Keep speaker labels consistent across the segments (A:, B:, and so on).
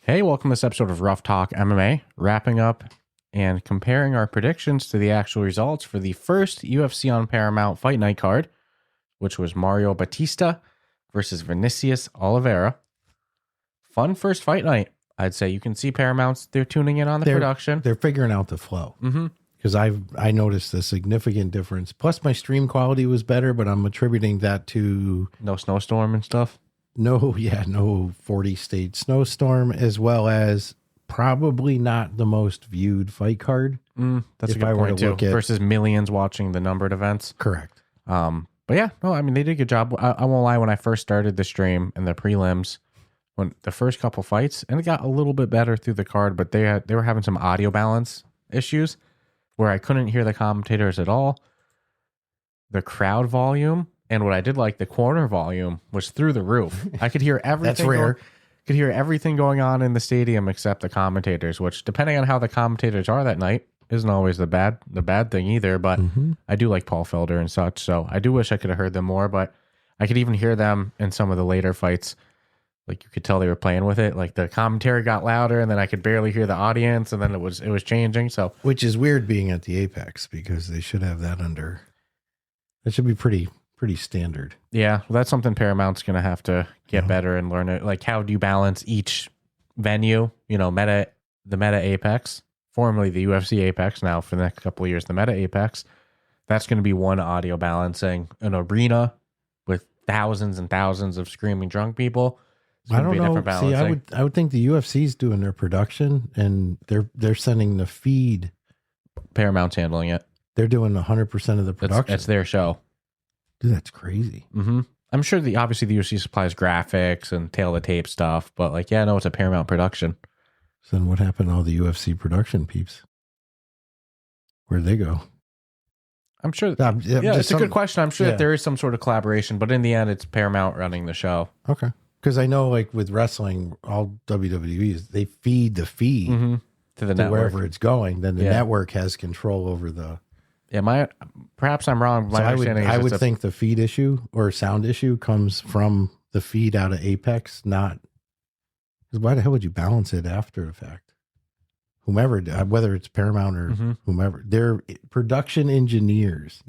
A: Hey, welcome to this episode of Rough Talk MMA, wrapping up and comparing our predictions to the actual results for the first UFC on Paramount Fight Night card, which was Mario Bautista versus Vinicius Oliveira. Fun first fight night. I'd say you can see Paramount's, they're tuning in on the production.
B: They're figuring out the flow. Because I noticed a significant difference. Plus my stream quality was better, but I'm attributing that to...
A: No snowstorm and stuff?
B: No 40-state snowstorm, as well as probably not the most viewed fight card.
A: That's a good point too. Versus millions watching the numbered events.
B: Correct.
A: But yeah, no, I mean, they did a good job. I won't lie, when I first started the stream and the prelims, when the first couple fights, and it got a little bit better through the card, but they were having some audio balance issues where I couldn't hear the commentators at all. The crowd volume, and what I did like, the corner volume was through the roof. I could hear everything.
B: That's rare.
A: Could hear everything going on in the stadium except the commentators, which, depending on how the commentators are that night, isn't always the bad thing either. But I do like Paul Felder and such, so I do wish I could have heard them more. But I could even hear them in some of the later fights. Like, you could tell they were playing with it. Like, the commentary got louder, and then I could barely hear the audience, and then it was changing. So,
B: which is weird being at the Apex, because they should have that under. That should be pretty standard.
A: Yeah, well, that's something Paramount's going to have to get better and learn it. Like, how do you balance each venue? You know, the Meta Apex, formerly the UFC Apex, now for the next couple of years, the Meta Apex. That's going to be one audio balancing. An arena with thousands and thousands of screaming drunk people.
B: I don't know. See, I would think the UFC's doing their production, and they're sending the feed.
A: Paramount's handling it.
B: They're doing 100% of the production.
A: It's their show.
B: Dude, that's crazy.
A: I'm sure obviously the UFC supplies graphics and tail of the tape stuff, but like, yeah, no, it's a Paramount production.
B: So then what happened to all the UFC production peeps? Where'd they go?
A: I'm sure. It's a good question. I'm sure that there is some sort of collaboration, but in the end, it's Paramount running the show.
B: Okay. Because I know, like, with wrestling, all WWE is, they feed the feed
A: to the network.
B: Wherever it's going. Then the network has control over the...
A: Yeah, perhaps I'm wrong. My understanding
B: I would think the feed issue or sound issue comes from the feed out of Apex, not... Because why the hell would you balance it after the fact? Whomever, whether it's Paramount or whomever, their production engineers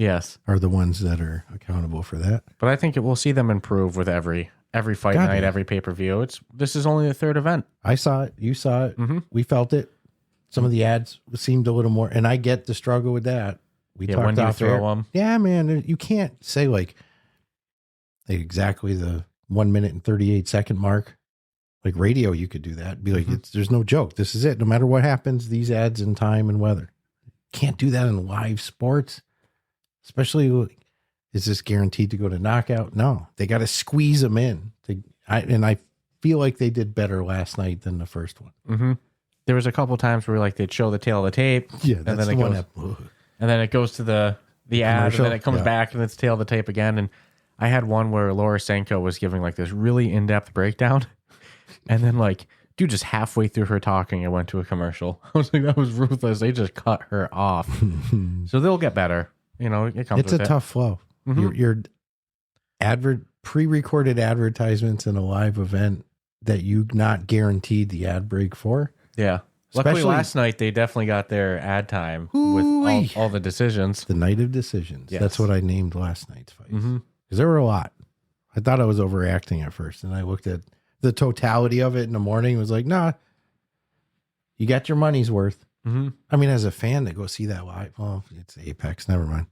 B: are the ones that are accountable for that.
A: But I think we'll see them improve with every fight night, every pay-per-view. This is only the third event. I saw it. You saw it. We felt it. Some of the ads seemed a little more, and I get the struggle with that. We talked when do you
B: off
A: throw
B: air.
A: them?
B: Yeah, man, you can't say like exactly the 1 minute and 38-second mark. Like radio, you could do that. Be like, there's no joke. This is it. No matter what happens, these ads in time and weather. Can't do that in live sports, especially. Is this guaranteed to go to knockout? No, they got to squeeze them in. I feel like they did better last night than the first one.
A: There was a couple times where like they'd show the tail of the tape,
B: and
A: then it goes to the ad, and then it comes back and it's tail of the tape again. And I had one where Senko was giving like this really in-depth breakdown, and then like, dude, just halfway through her talking, it went to a commercial. I was like, that was ruthless. They just cut her off. So they'll get better. You know, it's
B: a tough flow. Your pre-recorded advertisements in a live event that you not guaranteed the ad break for.
A: Yeah. Luckily last night they definitely got their ad time with all the decisions.
B: The night of decisions.
A: Yes.
B: That's what I named last night's fights. Because there were a lot. I thought I was overreacting at first, and I looked at the totality of it in the morning and was like, nah, you got your money's worth. I mean, as a fan to go see that live, well, it's Apex, never mind.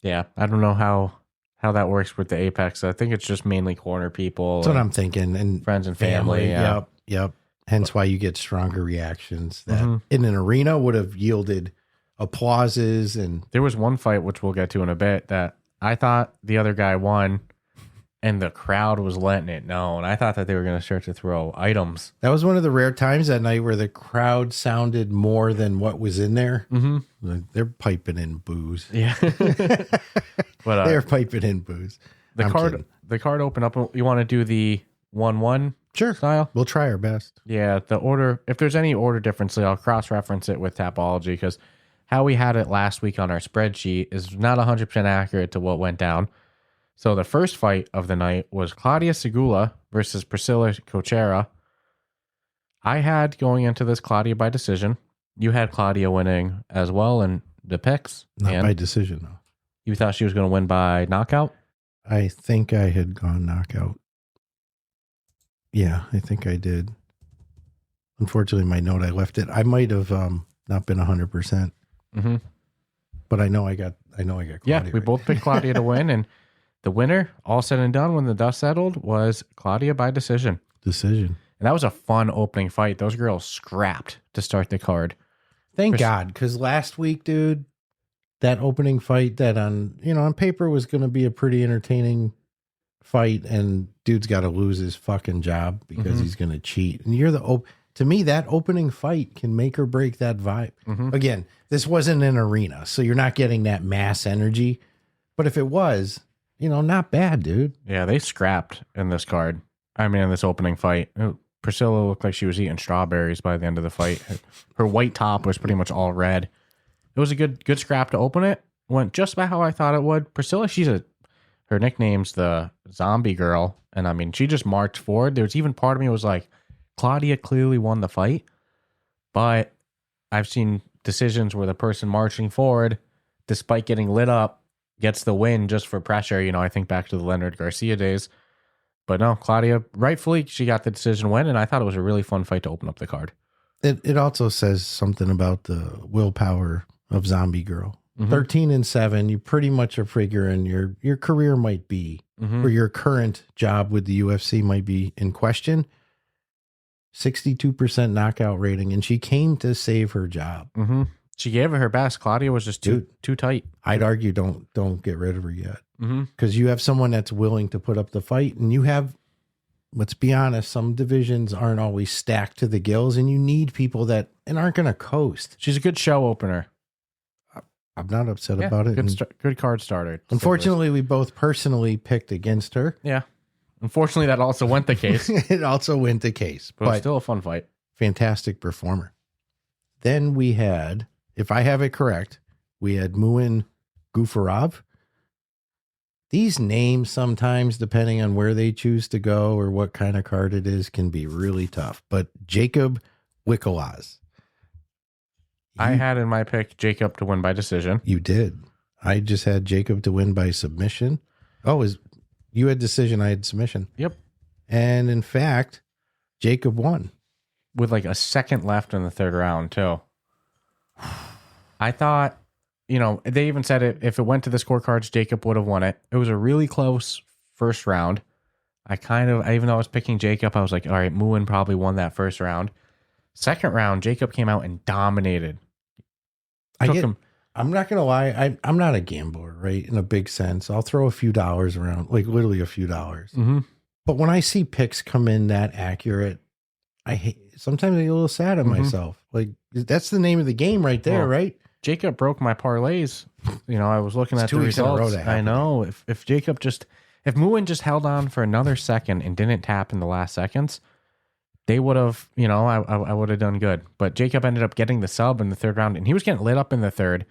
A: Yeah, I don't know how that works with the Apex. I think it's just mainly corner people.
B: That's what I'm thinking. And
A: friends and family.
B: Yep. Hence why you get stronger reactions that in an arena would have yielded applauses. And
A: there was one fight, which we'll get to in a bit, that I thought the other guy won, and the crowd was letting it known. I thought that they were going to start to throw items.
B: That was one of the rare times that night where the crowd sounded more than what was in there. Like, they're piping in booze.
A: Yeah. But
B: they're piping in booze.
A: The card opened up. You want to do the 1-1 style?
B: We'll try our best.
A: Yeah, the order, if there's any order difference, I'll cross-reference it with Tapology, because how we had it last week on our spreadsheet is not 100% accurate to what went down. So the first fight of the night was Klaudia Syguła versus Priscila Cachoeira. I had going into this Klaudia by decision. You had Klaudia winning as well in the picks.
B: Not by decision, though.
A: You thought she was going to win by knockout?
B: I think I had gone knockout. Yeah, I think I did. Unfortunately, my note, I left it. I might have not been 100%.
A: Mm-hmm.
B: But I know I got Klaudia.
A: Yeah, we both picked Klaudia to win, and the winner, all said and done, when the dust settled, was Klaudia by decision.
B: And
A: that was a fun opening fight. Those girls scrapped to start the card.
B: Thank God, because last week, dude, that opening fight that on paper was going to be a pretty entertaining fight, and dude's got to lose his fucking job because he's going to cheat. And to me, that opening fight can make or break that vibe.
A: Mm-hmm.
B: Again, this wasn't an arena, so you're not getting that mass energy. But if it was, not bad, dude.
A: Yeah, they scrapped in this card. I mean, in this opening fight. Priscilla looked like she was eating strawberries by the end of the fight. Her white top was pretty much all red. It was a good scrap to open it. Went just about how I thought it would. Priscilla, her nickname's the zombie girl. And I mean, she just marched forward. There was even part of me was like, Klaudia clearly won the fight. But I've seen decisions where the person marching forward, despite getting lit up, gets the win just for pressure. I think back to the Leonard Garcia days. But no, Klaudia, rightfully, she got the decision win, and I thought it was a really fun fight to open up the card.
B: It also says something about the willpower of Zombie Girl. 13-7, you pretty much are figuring your career might be, or your current job with the UFC might be in question. 62% knockout rating, and she came to save her job.
A: She gave it her best. Klaudia was just too tight.
B: I'd argue don't get rid of her yet. Because you have someone that's willing to put up the fight, and you have, let's be honest, some divisions aren't always stacked to the gills, and you need people that aren't going to coast.
A: She's a good show opener.
B: I'm not upset about it.
A: Good card starter.
B: Unfortunately, we both personally picked against her.
A: Yeah. Unfortunately, that also went the case.
B: It also went the case.
A: But still a fun fight.
B: Fantastic performer. Then we had, if I have it correct, we had Muin Gafurov. These names sometimes, depending on where they choose to go or what kind of card it is, can be really tough. But Jakub Wikłacz.
A: I had in my pick Jakub to win by decision.
B: You did. I just had Jakub to win by submission. You had decision, I had submission.
A: Yep.
B: And in fact, Jakub won.
A: With like a second left in the third round, too. I thought, they even said it, if it went to the scorecards, Jakub would have won it. It was a really close first round. Even though I was picking Jakub, I was like, all right, Muin probably won that first round. Second round, Jakub came out and dominated.
B: I'm not going to lie. I'm not a gambler, right? In a big sense. I'll throw a few dollars around, like literally a few dollars. But when I see picks come in that accurate, sometimes I get a little sad at myself. Like, that's the name of the game right there, right?
A: Jakub broke my parlays. I was looking at the results. I know. If Muin just held on for another second and didn't tap in the last seconds, they would have, I would have done good. But Jakub ended up getting the sub in the third round, and he was getting lit up in the third.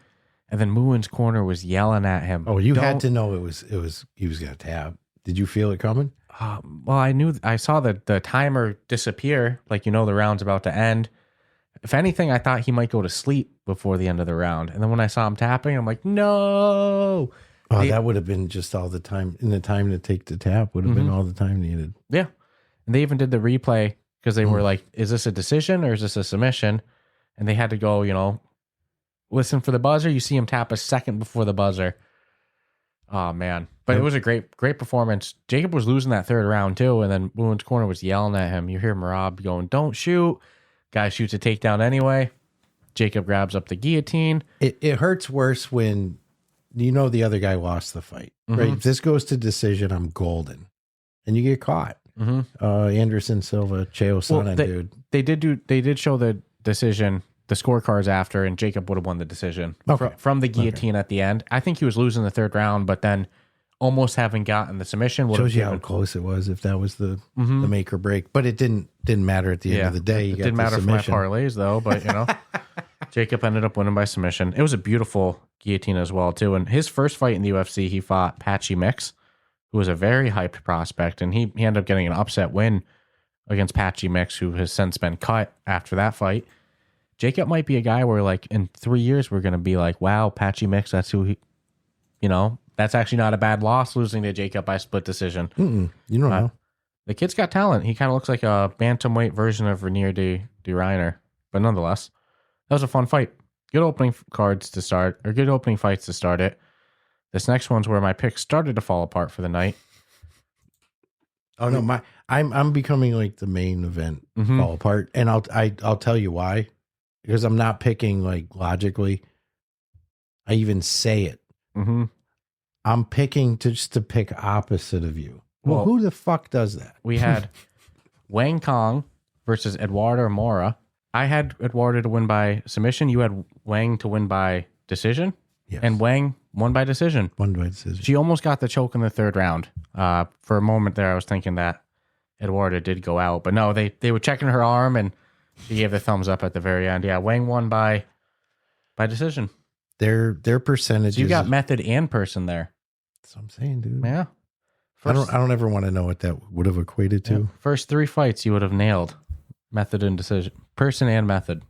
A: And then Muin's corner was yelling at him.
B: Oh, you had to know he was going to tap. Did you feel it coming?
A: Well, I saw the timer disappear. Like, the round's about to end. If anything, I thought he might go to sleep before the end of the round. And then when I saw him tapping, I'm like, no.
B: That would have been just all the time. In the time to take the tap would have been all the time needed.
A: Yeah. And they even did the replay because they were like, is this a decision or is this a submission? And they had to go, listen for the buzzer. You see him tap a second before the buzzer. Oh, man. But it was a great performance. Jakub was losing that third round, too. And then Muin's corner was yelling at him. You hear Marab going, don't shoot. Guy shoots a takedown anyway. Jakub grabs up the guillotine.
B: It hurts worse when the other guy lost the fight, right? If this goes to decision, I'm golden. And you get caught. Anderson Silva, Cheo Sana, dude.
A: They did show the decision, the scorecards after, and Jakub would have won the decision from the guillotine at the end. I think he was losing the third round, but then almost having gotten the submission.
B: Shows you how close it was if that was the make or break. But it didn't matter at the end of the day.
A: It didn't matter for my parlays, though, but, Jakub ended up winning by submission. It was a beautiful guillotine as well, too. And his first fight in the UFC, he fought Patchy Mix, who was a very hyped prospect, and he ended up getting an upset win against Patchy Mix, who has since been cut after that fight. Jacob might be a guy where, like, in 3 years, we're going to be like, wow, Patchy Mix, that's who he, that's actually not a bad loss, losing to Jacob by split decision.
B: You don't know.
A: The kid's got talent. He kind of looks like a bantamweight version of Renier de Reiner. But nonetheless, that was a fun fight. Good opening fights to start it. This next one's where my picks started to fall apart for the night.
B: Oh no, I'm becoming like the main event fall apart, and I'll tell you why. Because I'm not picking like logically. I even say it. I'm picking just to pick opposite of you. Well, who the fuck does that?
A: We had Wang Cong versus Eduarda Moura. I had Eduarda to win by submission. You had Wang to win by decision.
B: Yes.
A: And Wang won by decision.
B: Won by decision.
A: She almost got the choke in the third round. For a moment there, I was thinking that Eduarda did go out. But no, they were checking her arm, and she gave the thumbs up at the very end. Yeah, Wang won by decision.
B: Their percentages.
A: So you got method and person there.
B: That's what I'm saying, dude.
A: Yeah.
B: I don't ever want to know what that would have equated to.
A: Yeah. First 3 fights you would have nailed. Method and decision. Person and method.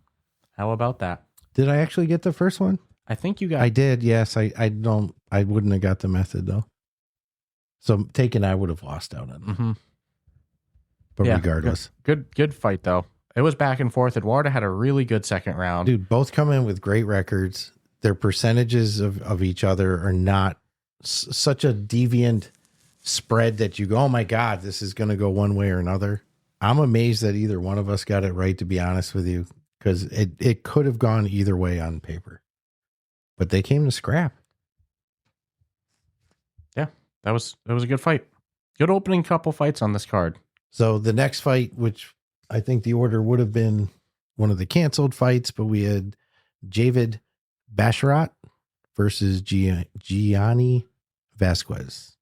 A: How about that?
B: Did I actually get the first one?
A: I think you got.
B: I did, yes. I wouldn't have got the method though. So taken, I would have lost out on that. But yeah, regardless.
A: Good fight though. It was back and forth. Eduarda had a really good second round.
B: Dude, both come in with great records. Their percentages of each other are not such a deviant spread that you go, oh my God, this is going to go one way or another. I'm amazed that either one of us got it right, to be honest with you, because it could have gone either way on paper. But they came to scrap. Yeah,
A: it was a good fight. Good opening couple fights on this card.
B: So the next fight, which I think the order would have been one of the canceled fights, but we had Javid Basharat versus Gianni Vazquez.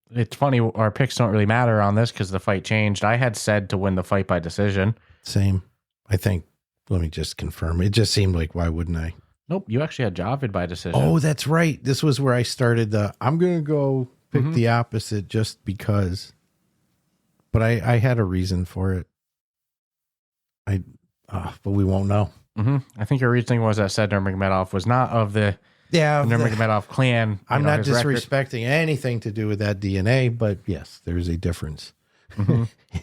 A: It's funny, our picks don't really matter on this because the fight changed. I had said to win the fight by decision.
B: Same. I think, let me just confirm. It just seemed like, why wouldn't I?
A: Nope, you actually had Javid by decision.
B: Oh, that's right. This was where I started I'm going to go pick the opposite just because. But I had a reason for it. But we won't know.
A: I think your reasoning was that Said Nurmagomedov was not of the Nurmagomedov clan.
B: I'm not disrespecting anything to do with that DNA, but yes, there's a difference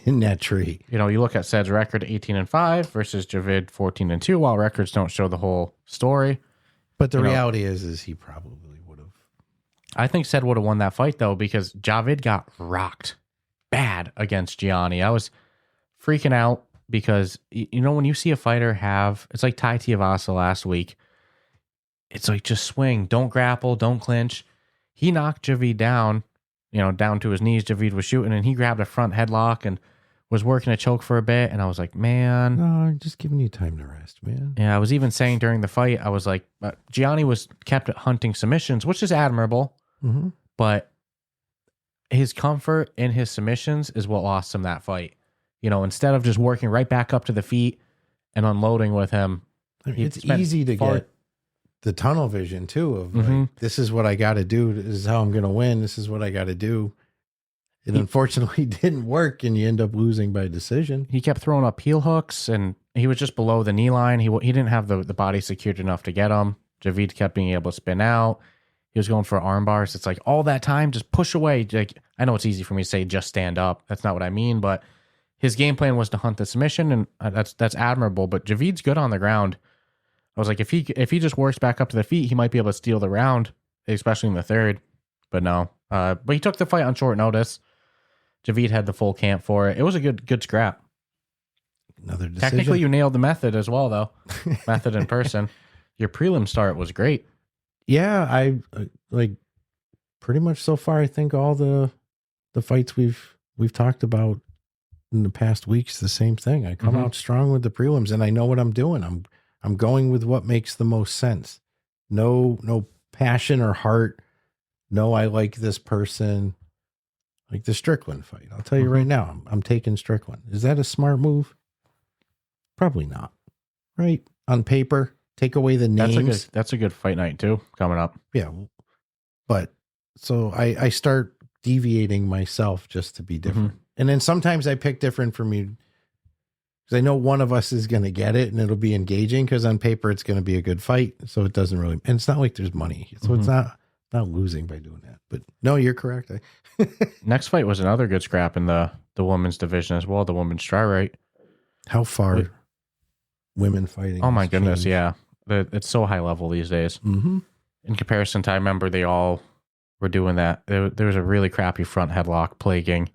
B: in that tree.
A: You look at Said's record 18-5 versus Javid 14-2, while records don't show the whole story.
B: But the reality is he probably would have.
A: I think Said would have won that fight though, because Javid got rocked bad against Gianni. I was freaking out because when you see a fighter it's like Tai Tuivasa last week. It's like, just swing, don't grapple, don't clinch. He knocked Javid down, down to his knees. Javid was shooting, and he grabbed a front headlock and was working a choke for a bit. And I was like, man,
B: no, I'm just giving you time to rest, man.
A: Yeah, I was even saying during the fight, I was like, Gianni was kept hunting submissions, which is admirable, but his comfort in his submissions is what lost him that fight. Instead of just working right back up to the feet and unloading with him,
B: it's easy to get the tunnel vision too of like, this is what I got to do. This is how I'm going to win. This is what I got to do. It unfortunately didn't work, and you end up losing by decision.
A: He kept throwing up heel hooks, and he was just below the knee line. He didn't have the body secured enough to get him. Javid kept being able to spin out. He was going for arm bars. It's like, all that time, just push away. Like, I know it's easy for me to say just stand up. That's not what I mean, but his game plan was to hunt the submission, and that's admirable. But Javid's good on the ground. I was like, if he just works back up to the feet, he might be able to steal the round, especially in the third. But no. But he took the fight on short notice. Javid had the full camp for it. It was a good scrap.
B: Another decision.
A: Technically, you nailed the method as well, though. Method in person. Your prelim start was great.
B: Yeah, I like pretty much so far. I think all the fights we've talked about in the past weeks, the same thing. I come out strong with the prelims, and I know what I'm doing. I'm going with what makes the most sense. No passion or heart. No, I like this person. Like the Strickland fight. I'll tell you right now, I'm taking Strickland. Is that a smart move? Probably not. Right? On paper, take away the names.
A: That's a good fight night too, coming up.
B: Yeah. But so I start deviating myself just to be different. And then sometimes I pick different from you because I know one of us is going to get it and it'll be engaging because on paper it's going to be a good fight. So it doesn't really, and it's not like there's money. So it's not losing by doing that. But no, you're correct.
A: Next fight was another good scrap in the women's division as well, the women's strawweight.
B: How far women fighting?
A: Oh my goodness, yeah. It's so high level these days.
B: Mm-hmm.
A: In comparison to, I remember they all were doing that. There was a really crappy front headlock plaguing,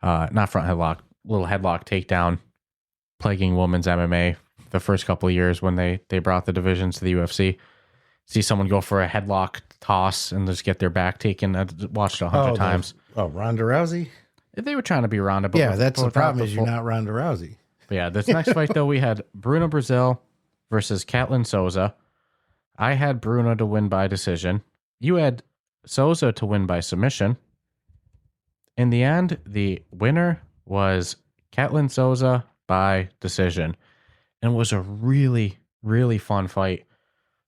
A: not front headlock, little headlock takedown plaguing women's MMA the first couple of years when they brought the divisions to the UFC. See someone go for a headlock toss and just get their back taken. I watched it 100 times.
B: Ronda Rousey?
A: They were trying to be Ronda. But
B: yeah, that's the problem is you're not Ronda Rousey.
A: But yeah, this next fight, though, we had Bruna Brazil versus Ketlen Souza. I had Bruna to win by decision. You had Souza to win by submission. In the end, the winner was Ketlen Souza by decision. And it was a really, really fun fight.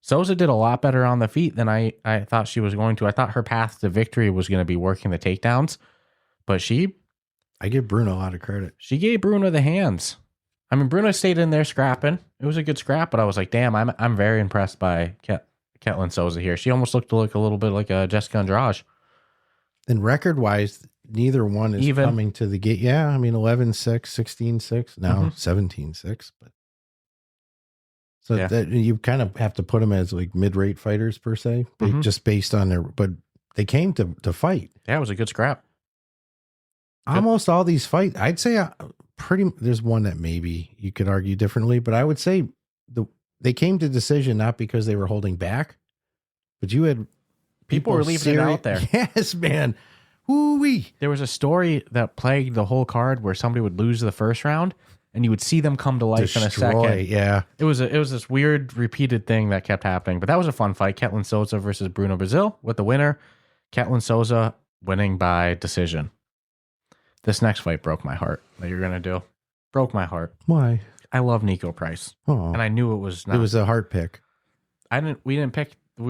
A: Souza did a lot better on the feet than I thought she was going to. I thought her path to victory was going to be working the takedowns. But
B: I give Bruna a lot of credit.
A: She gave Bruna the hands. I mean, Bruna stayed in there scrapping. It was a good scrap, but I was like, damn, I'm very impressed by Ketlen Souza here. She almost looked like a little bit like a Jessica Andrade.
B: And record-wise, neither one is coming to the gate. Yeah, I mean, 11-6, 16-6, now 17-6. But so that you kind of have to put them as like mid-rate fighters per se, just based on their. But they came to fight.
A: Yeah, it was a good scrap.
B: Almost all these fights, I'd say there's one that maybe you could argue differently, but I would say they came to decision not because they were holding back, but you had
A: people were leaving it out there.
B: Yes, man. Woo-wee.
A: There was a story that plagued the whole card where somebody would lose the first round and you would see them come to life in a second.
B: Yeah.
A: It was this weird repeated thing that kept happening, but that was a fun fight. Ketlen Souza versus Bruna Brazil with the winner. Ketlen Souza winning by decision. This next fight broke my heart that you're going to do. Broke my heart.
B: Why?
A: I love Niko Price.
B: Oh.
A: And I knew it was not.
B: It was a heart pick.
A: We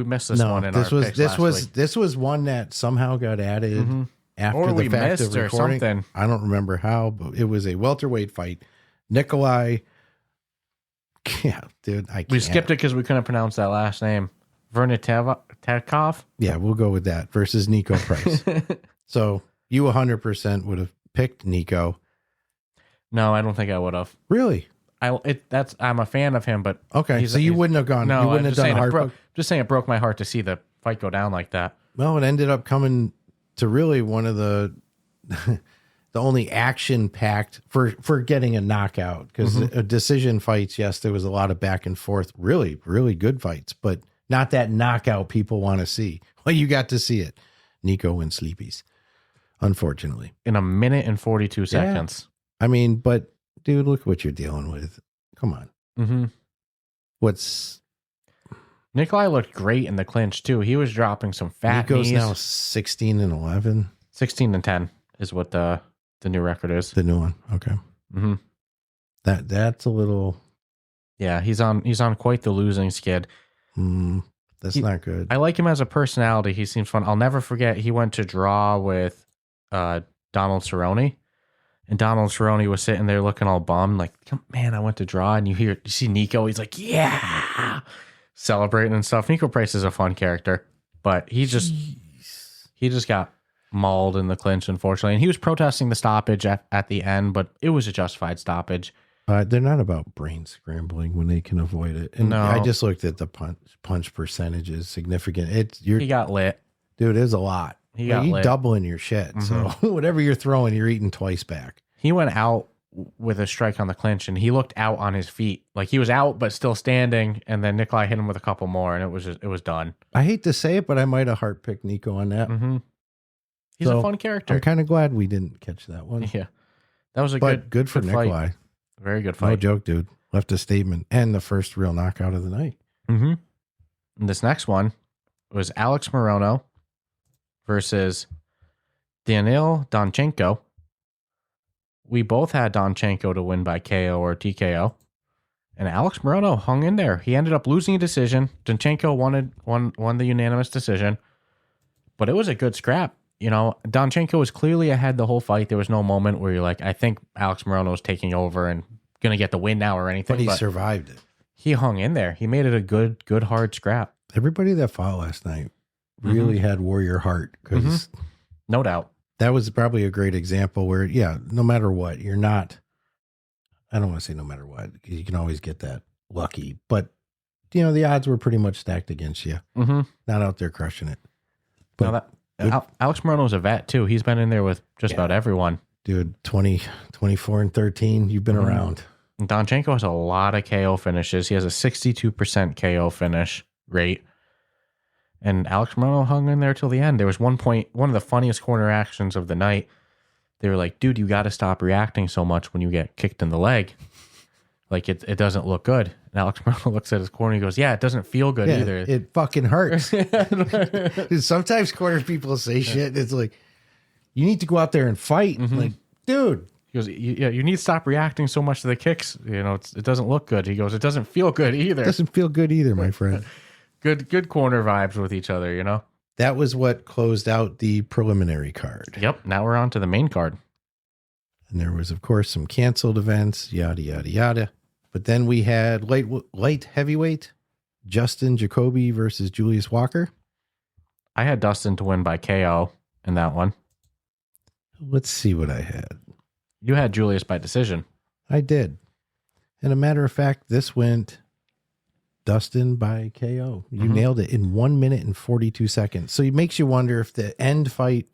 A: missed this one in our picks last week.
B: This was one that somehow got added after the fact of recording.
A: Or something.
B: I don't remember how, but it was a welterweight fight. Nikolay. Yeah, dude, I can't.
A: We skipped it because we couldn't pronounce that last name. Veretennikov?
B: Yeah, we'll go with that versus Niko Price. So you 100% would have picked Niko.
A: No, I don't think I would have.
B: Really?
A: I'm a fan of him, but
B: okay. So you wouldn't have gone.
A: No,
B: you wouldn't have done a hard.
A: Just saying, it broke my heart to see the fight go down like that.
B: Well, it ended up coming to really one of the the only action packed for getting a knockout, because decision fights. Yes, there was a lot of back and forth. Really, really good fights, but not that knockout people want to see. Well, you got to see it. Niko and Sleepies, unfortunately,
A: in a minute and 42 seconds.
B: I mean, but dude, look what you're dealing with. Come on.
A: Mm-hmm. Nikolay looked great in the clinch too. He was dropping some fat
B: Niko's
A: knees.
B: Now 16-11.
A: 16-10 is what the new record is.
B: The new one. Okay.
A: Mm-hmm.
B: That's a little.
A: Yeah, he's on quite the losing skid.
B: That's not good.
A: I like him as a personality. He seems fun. I'll never forget. He went to draw with Donald Cerrone. And Donald Cerrone was sitting there looking all bummed, like, man, I went to draw. And you see Niko, he's like, yeah, celebrating and stuff. Niko Price is a fun character, but he just got mauled in the clinch, unfortunately. And he was protesting the stoppage at the end, but it was a justified stoppage.
B: They're not about brain scrambling when they can avoid it. And
A: no.
B: I just looked at the punch percentage is significant.
A: He got lit.
B: Dude, it's a lot. You're doubling your shit. So whatever you're throwing, you're eating twice back.
A: He went out with a strike on the clinch, and he looked out on his feet. Like he was out, but still standing. And then Nikolay hit him with a couple more, and it was done.
B: I hate to say it, but I might have heart picked Niko on that.
A: Mm-hmm. He's a fun character.
B: I'm kind of glad we didn't catch that one.
A: Yeah. That was
B: good for Nikolay.
A: Fight. Very good fight.
B: No joke, dude. Left a statement and the first real knockout of the night.
A: Mm-hmm. And this next one was Alex Morono versus Daniil Donchenko. We both had Donchenko to win by KO or TKO. And Alex Morono hung in there. He ended up losing a decision. Donchenko won the unanimous decision. But it was a good scrap. You know, Donchenko was clearly ahead the whole fight. There was no moment where you're like, I think Alex Morono is taking over and going to get the win now or anything.
B: But he survived it.
A: He hung in there. He made it a good hard scrap.
B: Everybody that fought last night really had warrior heart because
A: no doubt.
B: That was probably a great example where, no matter what, you're not, I don't want to say no matter what, because you can always get that lucky, but the odds were pretty much stacked against you. Not out there crushing it. But
A: Alex Morono's a vet too. He's been in there with just about everyone.
B: Dude, 24 and 13, you've been around.
A: And Donchenko has a lot of KO finishes. He has a 62% KO finish rate. And Alex Morono hung in there till the end. There was one point, one of the funniest corner actions of the night. They were like, dude, you got to stop reacting so much when you get kicked in the leg. Like, it doesn't look good. And Alex Morono looks at his corner and he goes, yeah, it doesn't feel good either.
B: It fucking hurts. Dude, sometimes corner people say shit. It's like, you need to go out there and fight. Like, dude.
A: He goes, you need to stop reacting so much to the kicks. It doesn't look good. He goes, it doesn't feel good either.
B: It doesn't feel good either, my friend.
A: Good corner vibes with each other,
B: That was what closed out the preliminary card.
A: Yep. Now we're on to the main card.
B: And there was, of course, some canceled events, yada, yada, yada. But then we had light heavyweight, Justin Jacoby versus Julius Walker.
A: I had Dustin to win by KO in that one.
B: Let's see what I had.
A: You had Julius by decision.
B: I did. And a matter of fact, this went Dustin by KO. You nailed it in 1 minute and 42 seconds. So it makes you wonder if the end fight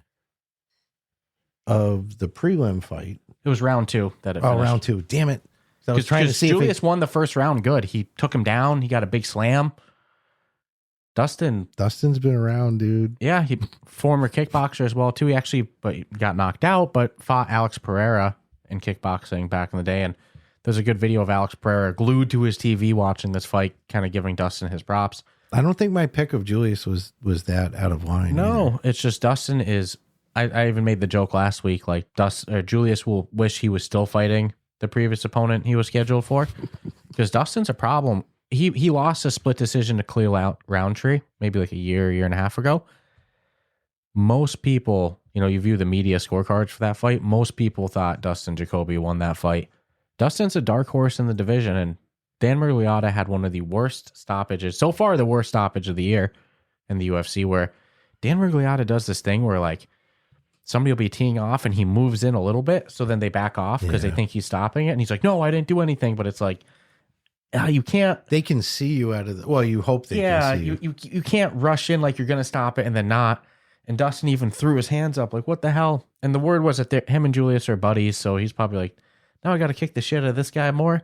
B: of the prelim fight.
A: It was round 2 that it finished.
B: Round 2. Damn it. So I was trying to see
A: Julius won the first round good. He took him down. He got a big slam. Dustin's
B: been around, dude.
A: Yeah, he former kickboxer as well too. He got knocked out, but fought Alex Pereira in kickboxing back in the day. And there's a good video of Alex Pereira glued to his TV watching this fight, kind of giving Dustin his props.
B: I don't think my pick of Julius was that out of line.
A: No,
B: either.
A: it's just Dustin is. I even made the joke last week, like Julius will wish he was still fighting the previous opponent he was scheduled for, because Dustin's a problem. He lost a split decision to Khalil Roundtree maybe like a year and a half ago. Most people, you view the media scorecards for that fight. Most people thought Dustin Jacoby won that fight. Dustin's a dark horse in the division, and Dan Miragliotta had one of the worst stoppages, so far the worst stoppage of the year in the UFC, where Dan Miragliotta does this thing where like somebody will be teeing off and he moves in a little bit, so then they back off because they think he's stopping it, and he's like, no, I didn't do anything, but it's like, you can't.
B: They can see you out of the. Well, you hope they can see you.
A: You can't rush in like you're going to stop it and then not. And Dustin even threw his hands up like, what the hell? And the word was that him and Julius are buddies, so he's probably like, now I got to kick the shit out of this guy more.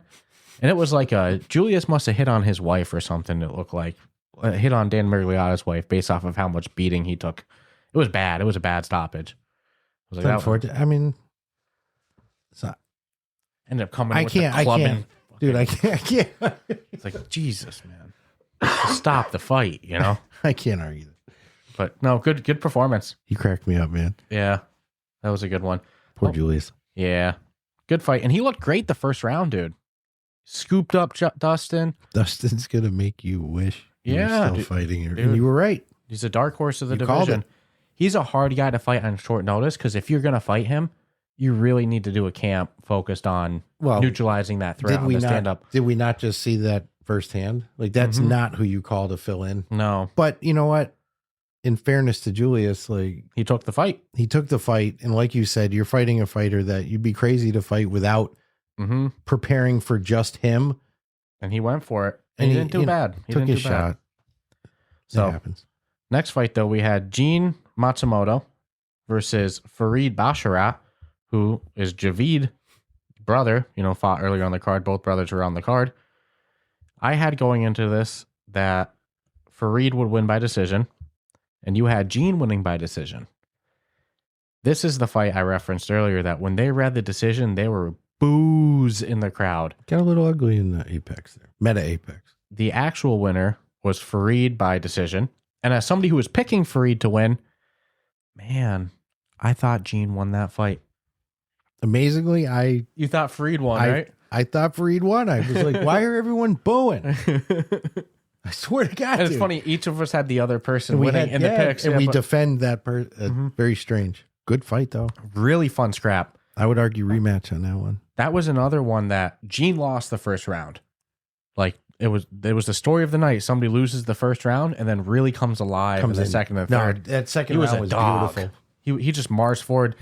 A: And it was like Julius must have hit on his wife or something. It looked like hit on Dan Miragliotta's wife based off of how much beating he took. It was bad. It was a bad stoppage. I was like,
B: unfortunate. I mean,
A: ended up coming with the club.
B: Dude, I can't.
A: It's like, Jesus, man. Stop the fight,
B: I can't argue that.
A: But no, good performance.
B: You cracked me up, man.
A: Yeah, that was a good one.
B: Poor Julius.
A: Yeah, good fight. And he looked great the first round, dude. Scooped up Dustin.
B: Dustin's going to make you wish you were still fighting.
A: Dude,
B: and you were right.
A: He's a dark horse of the
B: division.
A: division. He's a hard guy to fight on short notice, because if you're going to fight him, you really need to do a camp focused on neutralizing that threat on the stand-up.
B: Did we not just see that firsthand? Like, that's not who you call to fill in.
A: No.
B: But you know what? In fairness to Julius, like,
A: he took the fight.
B: And like you said, you're fighting a fighter that you'd be crazy to fight without preparing for just him.
A: And he went for it. And he didn't do bad. He
B: took his shot.
A: So,
B: it happens.
A: Next fight, though, we had Gene Matsumoto versus Farid Basharat, who is Javid brother, fought earlier on the card. Both brothers were on the card. I had going into this that Farid would win by decision, and you had Gene winning by decision. This is the fight I referenced earlier that when they read the decision, there were boos in the crowd.
B: Got a little ugly in the apex there. Meta apex.
A: The actual winner was Farid by decision. And as somebody who was picking Farid to win, man, I thought Gene won that fight.
B: Amazingly,
A: you thought Farid won, right?
B: I thought Farid won. I was like, why are everyone booing? I swear to God.
A: And it's
B: dude.
A: funny, each of us had the other person
B: And
A: winning in the picks.
B: and
A: Yeah,
B: we
A: but
B: defend that very strange. Good fight though.
A: really fun scrap.
B: I would argue rematch on that one.
A: That was another one that Gene lost the first round. Like it was the story of the night. Somebody loses the first round and then really comes alive in the second and third.
B: That second
A: He was
B: round
A: a
B: was
A: dog.
B: beautiful.
A: He just marched forward.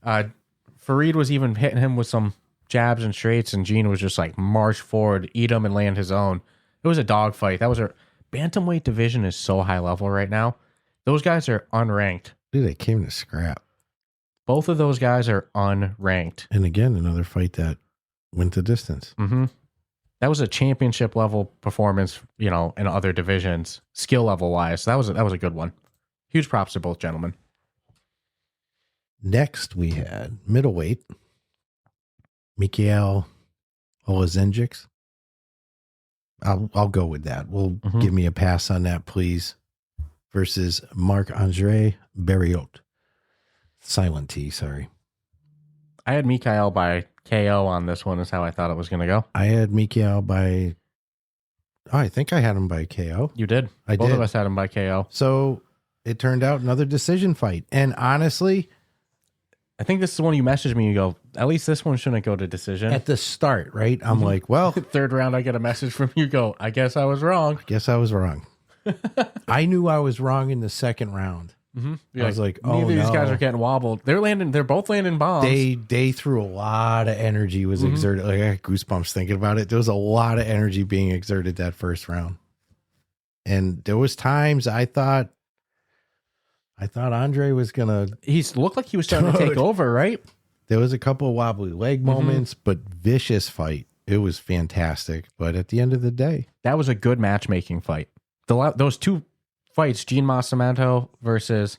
A: Fareed was even hitting him with some jabs and straights, and Gene was just like march forward, eat him, and land his own. It was a dog fight. That was a bantamweight division is so high level right now. Those guys are unranked.
B: Dude, they came to scrap.
A: Both of those guys are unranked.
B: And again, another fight that went the distance.
A: Mm-hmm. That was a championship level performance, in other divisions, skill level wise. So that was a good one. Huge props to both gentlemen.
B: Next, we had middleweight, Mikhail Olazenjic. I'll go with that. Give me a pass on that, please. Versus Marc-André Barriot. Silent T, sorry.
A: I had Mikhail by KO on this one is how I thought it was going to go.
B: I had Mikhail by... I think I had him by KO.
A: You did.
B: Both
A: of us had him by KO.
B: So it turned out another decision fight. And honestly...
A: I think this is one you messaged me. You go, at least this one shouldn't go to decision.
B: At the start, right? I'm like, well...
A: Third round, I get a message from you. Go, I guess I was wrong.
B: Guess I was wrong. I knew I was wrong in the second round.
A: Mm-hmm.
B: I was like, oh,
A: neither of these guys
B: no.
A: are getting wobbled. They're both landing bombs.
B: They threw a lot of energy was exerted. Like, I had goosebumps thinking about it. There was a lot of energy being exerted that first round. And there was times I thought Andre was going to...
A: He looked like he was starting to take over, right?
B: There was a couple of wobbly leg moments, but vicious fight. It was fantastic. But at the end of the day...
A: That was a good matchmaking fight. Those two fights, Gene Massimento versus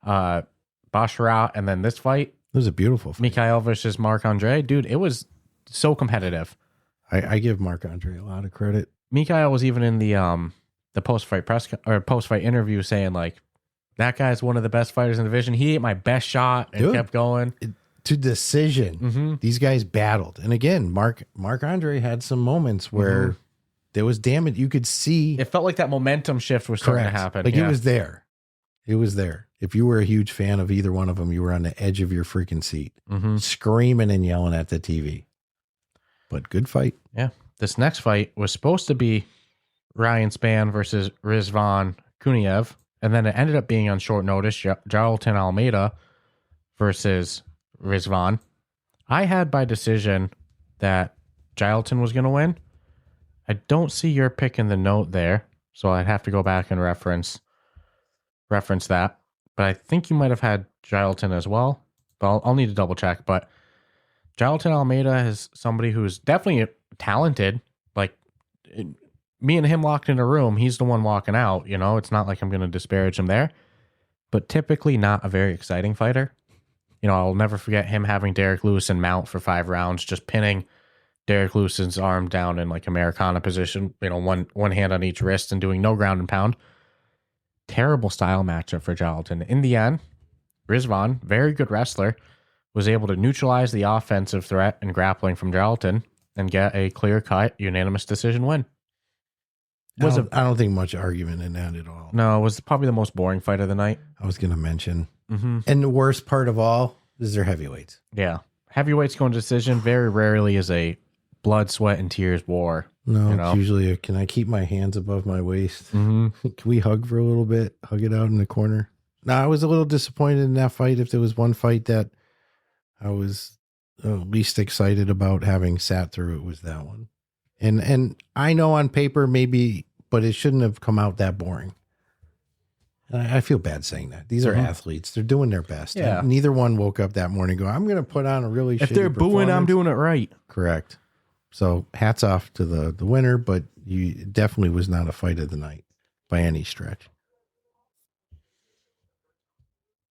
A: Basharat, and then this fight...
B: It was a beautiful fight.
A: Mikhail versus Marc-André. Dude, it was so competitive.
B: I give Marc-André a lot of credit.
A: Mikhail was even in the post-fight post-fight interview saying, like, that guy's one of the best fighters in the division. He ate my best shot and kept going.
B: To decision. These guys battled. And again, Marc-André had some moments where there was damage. You could see.
A: It felt like that momentum shift was starting to happen.
B: Like it was there. It was there. If you were a huge fan of either one of them, you were on the edge of your freaking seat, screaming and yelling at the TV. But good fight.
A: Yeah. This next fight was supposed to be Ryan Spann versus Rizvan Kuniev. And then it ended up being on short notice, Jailton Almeida versus Rizvan. I had by decision that Jailton was going to win. I don't see your pick in the note there, so I'd have to go back and reference that. But I think you might have had Jailton as well. But I'll need to double check. But Jailton Almeida is somebody who's definitely talented. Like, me and him locked in a room, he's the one walking out. It's not like I'm going to disparage him there. But typically not a very exciting fighter. I'll never forget him having Derek Lewis in mount for 5 rounds, just pinning Derek Lewis's arm down in like Americana position, one hand on each wrist and doing no ground and pound. Terrible style matchup for Jailton. In the end, Rizvan, very good wrestler, was able to neutralize the offensive threat and grappling from Jailton and get a clear-cut, unanimous decision win.
B: I don't think much argument in that at all.
A: No, it was probably the most boring fight of the night.
B: I was going to mention. And the worst part of all is their heavyweights.
A: Yeah. Heavyweights going to decision very rarely is a blood, sweat, and tears war.
B: No, it's usually can I keep my hands above my waist? Can we hug for a little bit? Hug it out in the corner? No, I was a little disappointed in that fight. If there was one fight that I was least excited about having sat through, it was that one. And I know on paper maybe, but it shouldn't have come out that boring. I feel bad saying that. These are athletes. They're doing their best.
A: Yeah.
B: And neither one woke up that morning and go, I'm going to put on a really
A: If they're booing, I'm doing it right.
B: Correct. So hats off to the winner, but it definitely was not a fight of the night by any stretch.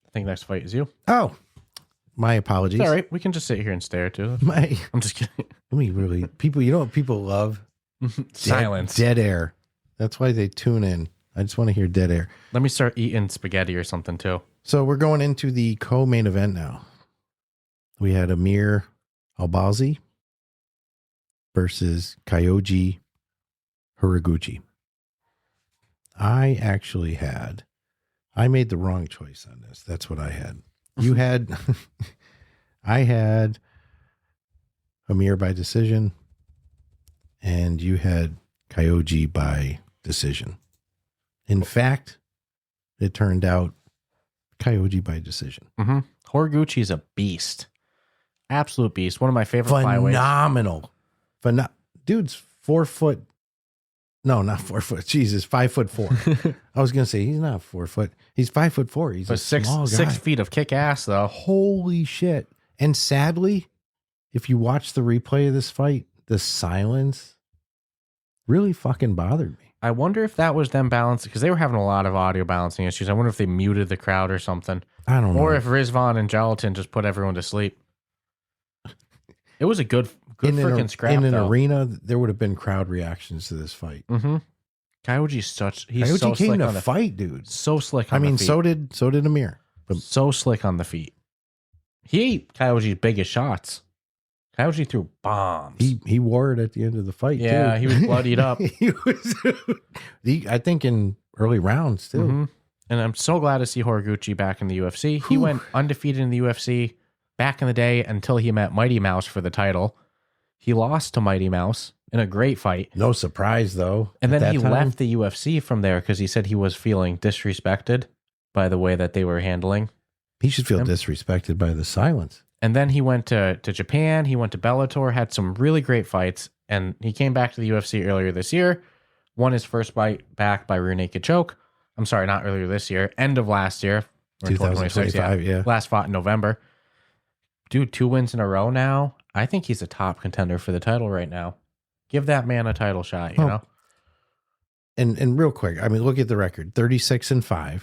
A: I think next fight is you.
B: Oh, my apologies.
A: It's all right. We can just sit here and stare too. I'm just kidding.
B: People, you know what people love?
A: Silence.
B: Dead air. That's why they tune in. I just want to hear dead air.
A: Let me start eating spaghetti or something too.
B: So we're going into the co-main event now. We had Amir Albazi versus Kyoji Horiguchi. I made the wrong choice on this. That's what I had. You had, I had Amir by decision, and you had Kyoji by decision. In fact, it turned out Kyoji by decision.
A: Mm-hmm. Horiguchi's a beast. Absolute beast. One of my favorite flyweights.
B: Phenomenal. Dude's 4 foot. No, not 4 foot. Jesus, 5'4". I was gonna say he's not 4 foot. He's 5'4". He's a small guy.
A: 6 feet of kick ass though.
B: Holy shit! And sadly, if you watch the replay of this fight, the silence really fucking bothered me.
A: I wonder if that was them balancing, because they were having a lot of audio balancing issues. I wonder if they muted the crowd or something.
B: I don't know.
A: Or if Rizvan and Gelatin just put everyone to sleep. It was a good freaking scrap.
B: In an arena, there would have been crowd reactions to this fight.
A: Mm-hmm. Kyoji
B: so came
A: slick
B: to
A: on the
B: fight, dude.
A: So slick on the feet.
B: So did Amir. But
A: so slick on the feet. He ate Kyoji's biggest shots. Kyoji threw bombs.
B: He wore it at the end of the fight,
A: yeah,
B: too.
A: he was bloodied up.
B: I think in early rounds, too.
A: Mm-hmm. And I'm so glad to see Horiguchi back in the UFC. He went undefeated in the UFC back in the day until he met Mighty Mouse for the title. He lost to Mighty Mouse in a great fight.
B: No surprise, though.
A: And then he left the UFC from there because he said he was feeling disrespected by the way that they were handling.
B: He should feel disrespected by the silence.
A: And then he went to Japan. He went to Bellator, had some really great fights. And he came back to the UFC earlier this year, won his first fight back by rear naked choke. I'm sorry, not earlier this year, end of last year.
B: 2025, yeah.
A: Last fought in November. Dude, 2 wins in a row now. I think he's a top contender for the title right now. Give that man a title shot, you know?
B: And real quick, I mean, look at the record. 36-5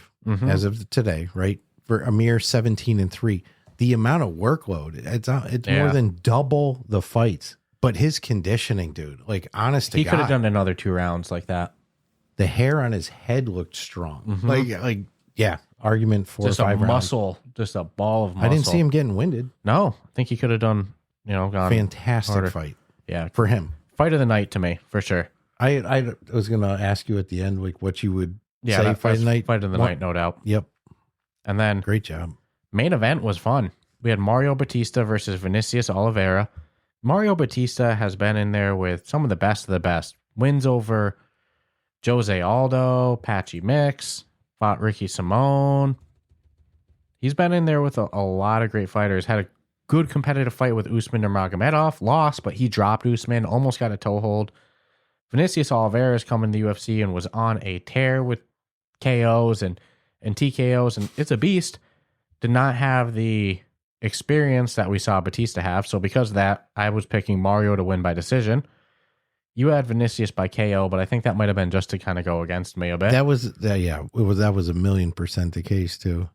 B: as of today, right? For Amir, 17-3. The amount of workload, it's more than double the fights. But his conditioning, dude, like honest to God.
A: He could have done another 2 rounds like that.
B: The hair on his head looked strong. Like yeah, argument 4
A: just
B: or 5
A: a
B: rounds.
A: Muscle, just a ball of muscle.
B: I didn't see him getting winded.
A: No, I think he could have done, gone
B: fantastic
A: harder.
B: Fight.
A: Yeah,
B: for him.
A: Fight of the night to me, for sure.
B: I was going to ask you at the end, like what you would say
A: that
B: fight of the night.
A: Fight of the night, no doubt.
B: Yep.
A: And then
B: great job.
A: Main event was fun. We had Mario Bautista versus Vinicius Oliveira. Mario Bautista has been in there with some of the best. Wins over Jose Aldo, Patchy Mix, fought Ricky Simone. He's been in there with a lot of great fighters. Had a good competitive fight with Usman Nurmagomedov. Lost, but he dropped Usman. Almost got a toe hold. Vinicius Oliveira is coming to the UFC and was on a tear with KOs and TKOs. And it's a beast. Did not have the experience that we saw Batista have. So because of that, I was picking Mario to win by decision. You had Vinicius by KO, but I think that might have been just to kind of go against me a bit.
B: That was 1,000,000% the case too.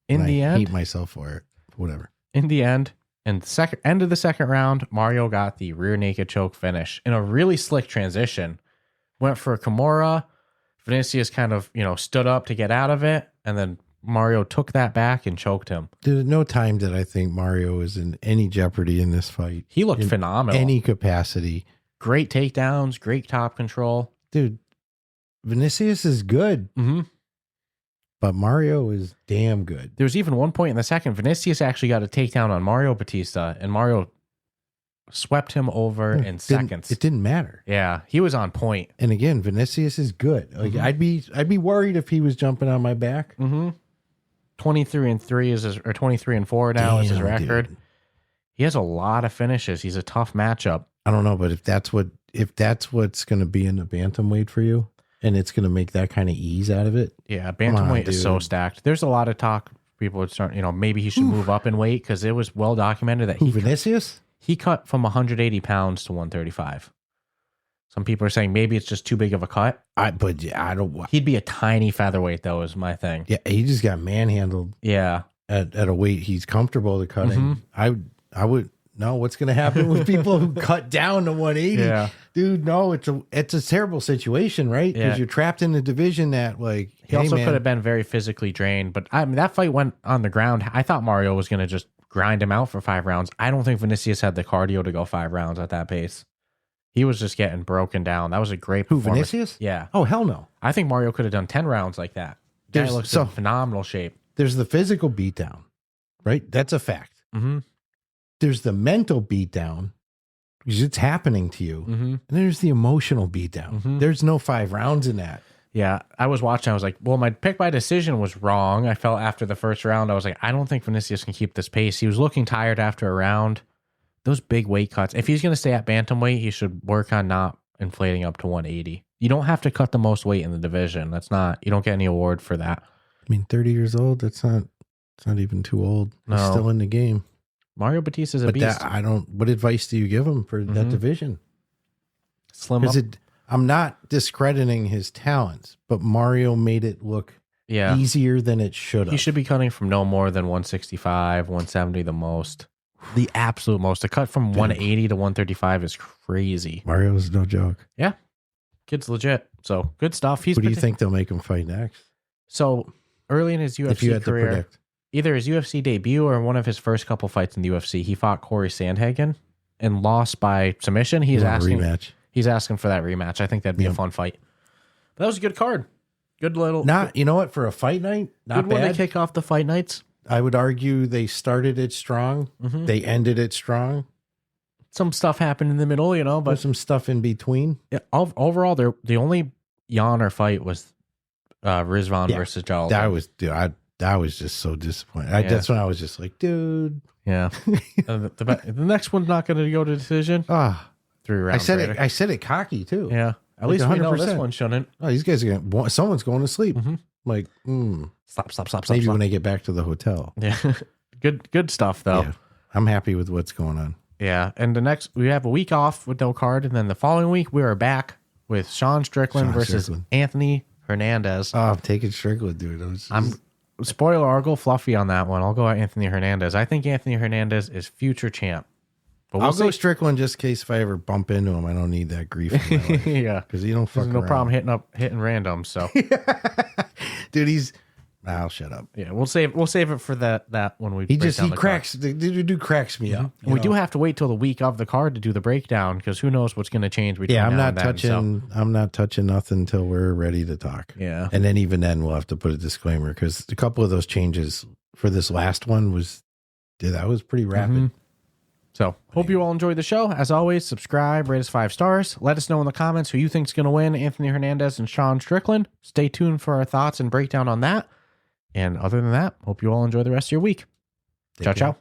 A: In the end, I
B: hate myself for it. Whatever.
A: In the end, end of the second round, Mario got the rear naked choke finish in a really slick transition. Went for a Kimura. Vinicius kind of, stood up to get out of it, and then Mario took that back and choked him.
B: There's no time that I think Mario is in any jeopardy in this fight.
A: He looked phenomenal.
B: Any capacity.
A: Great takedowns, great top control.
B: Dude, Vinicius is good.
A: Mm-hmm.
B: But Mario is damn good.
A: There was even one point in the second, Vinicius actually got a takedown on Mario Bautista, and Mario swept him over in seconds.
B: It didn't matter.
A: Yeah, he was on point.
B: And again, Vinicius is good. Like I'd be worried if he was jumping on my back.
A: Mm-hmm. 23-3 is his, or 23-4 now is his record. Dude. He has a lot of finishes. He's a tough matchup.
B: I don't know, but if that's what's going to be in the bantamweight for you, and it's going to make that kind of ease out of it.
A: Yeah, bantamweight is so stacked. There's a lot of talk. People would start, maybe he should move up in weight because it was well documented that
B: Vinicius?
A: He cut from 180 pounds to 135. Some people are saying maybe it's just too big of a cut.
B: I don't.
A: He'd be a tiny featherweight though, is my thing.
B: Yeah, he just got manhandled.
A: Yeah,
B: at a weight he's comfortable to cutting. I would. No, what's going to happen with people who cut down to 180?
A: Yeah.
B: Dude, no, it's a terrible situation, right? Because you're trapped in a division that, like,
A: he also could have been very physically drained. But I mean, that fight went on the ground. I thought Mario was going to just grind him out for 5 rounds. I don't think Vinicius had the cardio to go 5 rounds at that pace. He was just getting broken down. That was a great
B: Who,
A: performance.
B: Vinicius?
A: Yeah.
B: Oh, hell no.
A: I think Mario could have done 10 rounds like that. Guy looks in phenomenal shape.
B: There's the physical beatdown, right? That's a fact.
A: Mm-hmm.
B: There's the mental beatdown because it's happening to you.
A: Mm-hmm.
B: And there's the emotional beatdown.
A: Mm-hmm.
B: There's no 5 rounds in that.
A: Yeah, I was watching. I was like, well, my pick by decision was wrong. I felt after the first round, I was like, I don't think Vinicius can keep this pace. He was looking tired after a round. Those big weight cuts. If he's going to stay at bantamweight, he should work on not inflating up to 180. You don't have to cut the most weight in the division. That's not, you don't get any award for that.
B: I mean, 30 years old, it's not even too old.
A: No.
B: He's still in the game.
A: Mario Bautista is a beast.
B: What advice do you give him for that division?
A: Slim up.
B: I'm not discrediting his talents, but Mario made it look easier than it should have.
A: He should be cutting from no more than 165, 170 the most. The absolute most. To cut from 180 to 135 is crazy.
B: Mario is no joke.
A: Yeah. Kid's legit. So good stuff.
B: Who do you think they'll make him fight next?
A: So early in his UFC career, either his UFC debut or one of his first couple fights in the UFC, he fought Corey Sandhagen and lost by submission. He's asking a rematch. He's asking for that rematch. I think that'd be a fun fight. But that was a good card. Good little.
B: You know what? For a fight night, not
A: good
B: bad.
A: When they kick off the fight nights.
B: I would argue they started it strong. Mm-hmm. They ended it strong.
A: Some stuff happened in the middle, but
B: there's some stuff in between.
A: Yeah, overall, the only yawner fight was Rizvan versus Jalal.
B: That was just so disappointing. That's when I was just like, dude.
A: Yeah. The next one's not going to go to decision. 3 rounds.
B: I said it cocky too.
A: Yeah. At least 100%. We know this one shouldn't.
B: Oh, these guys are someone's going to sleep.
A: Mm-hmm.
B: Like,
A: stop.
B: Maybe when they get back to the hotel.
A: Yeah. Good stuff though. Yeah.
B: I'm happy with what's going on.
A: Yeah. And we have a week off with no card, and then the following week we are back with Sean Strickland versus Anthony Hernandez.
B: Oh, I'm taking Strickland, dude.
A: Spoiler, I'll go fluffy on that one. I'll go at Anthony Hernandez. I think Anthony Hernandez is future champ. But
B: I'll go Strickland just in case if I ever bump into him. I don't need that grief in my life.
A: Yeah.
B: Because you don't fuck around.
A: No problem hitting random. So,
B: dude, I'll shut up.
A: Yeah, we'll save it for that when we.
B: He cracks. The dude cracks me up.
A: And we do have to wait till the week of the card to do the breakdown because who knows what's going to change between
B: I'm not touching nothing until we're ready to talk.
A: Yeah,
B: and then even then we'll have to put a disclaimer because a couple of those changes for this last one was pretty rapid.
A: Mm-hmm. So, hope you all enjoyed the show. As always, subscribe, rate us 5 stars. Let us know in the comments who you think is going to win, Anthony Hernandez and Sean Strickland. Stay tuned for our thoughts and breakdown on that. And other than that, hope you all enjoy the rest of your week. Ciao, ciao.